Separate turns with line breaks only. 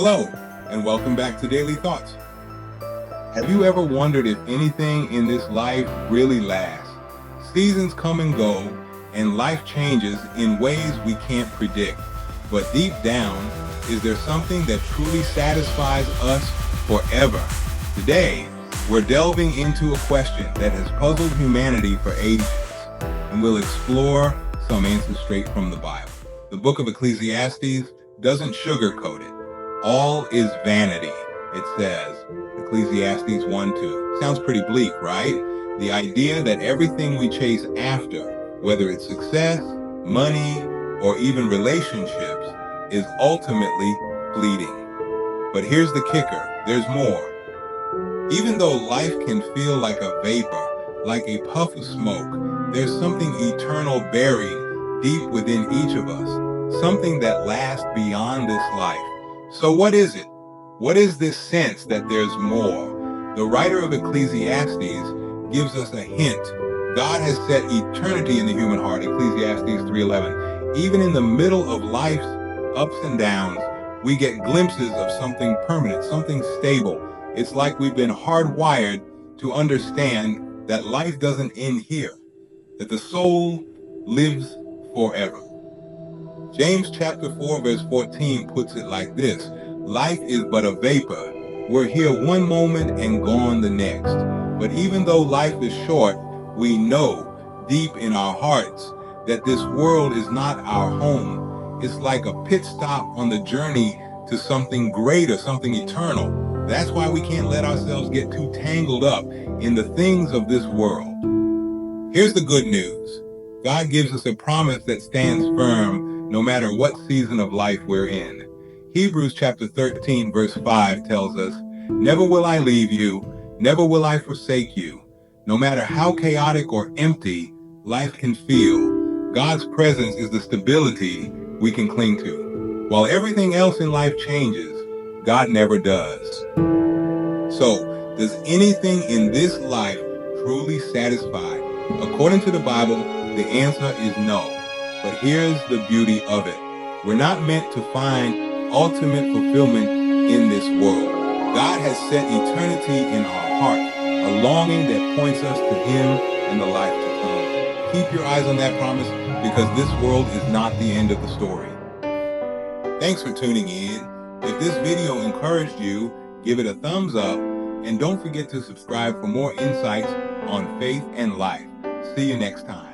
Hello, and welcome back to Daily Thoughts. Have you ever wondered if anything in this life really lasts? Seasons come and go, and life changes in ways we can't predict. But deep down, is there something that truly satisfies us forever? Today, we're delving into a question that has puzzled humanity for ages, and we'll explore some answers straight from the Bible. The book of Ecclesiastes doesn't sugarcoat it. All is vanity, it says. Ecclesiastes 1:2. Sounds pretty bleak, right? The idea that everything we chase after, whether it's success, money, or even relationships, is ultimately fleeting. But here's the kicker, there's more. Even though life can feel like a vapor, like a puff of smoke, there's something eternal buried deep within each of us, something that lasts beyond this life. So what is it? What is this sense that there's more? The writer of Ecclesiastes gives us a hint. God has set eternity in the human heart, Ecclesiastes 3:11. Even in the middle of life's ups and downs, we get glimpses of something permanent, something stable. It's like we've been hardwired to understand that life doesn't end here, that the soul lives forever. James chapter 4 verse 14 puts it like this: life is but a vapor. We're here one moment and gone the next. But even though life is short, we know deep in our hearts that this world is not our home. It's like a pit stop on the journey to something greater, something eternal. That's why we can't let ourselves get too tangled up in the things of this world. Here's the good news. God gives us a promise that stands firm no matter what season of life we're in. Hebrews chapter 13 verse 5 tells us, "Never will I leave you, never will I forsake you." No matter how chaotic or empty life can feel, God's presence is the stability we can cling to. While everything else in life changes, God never does. So, does anything in this life truly satisfy? According to the Bible, the answer is no. But here's the beauty of it. We're not meant to find ultimate fulfillment in this world. God has set eternity in our heart, a longing that points us to Him and the life to come. Keep your eyes on that promise, because this world is not the end of the story. Thanks for tuning in. If this video encouraged you, give it a thumbs up, and don't forget to subscribe for more insights on faith and life. See you next time.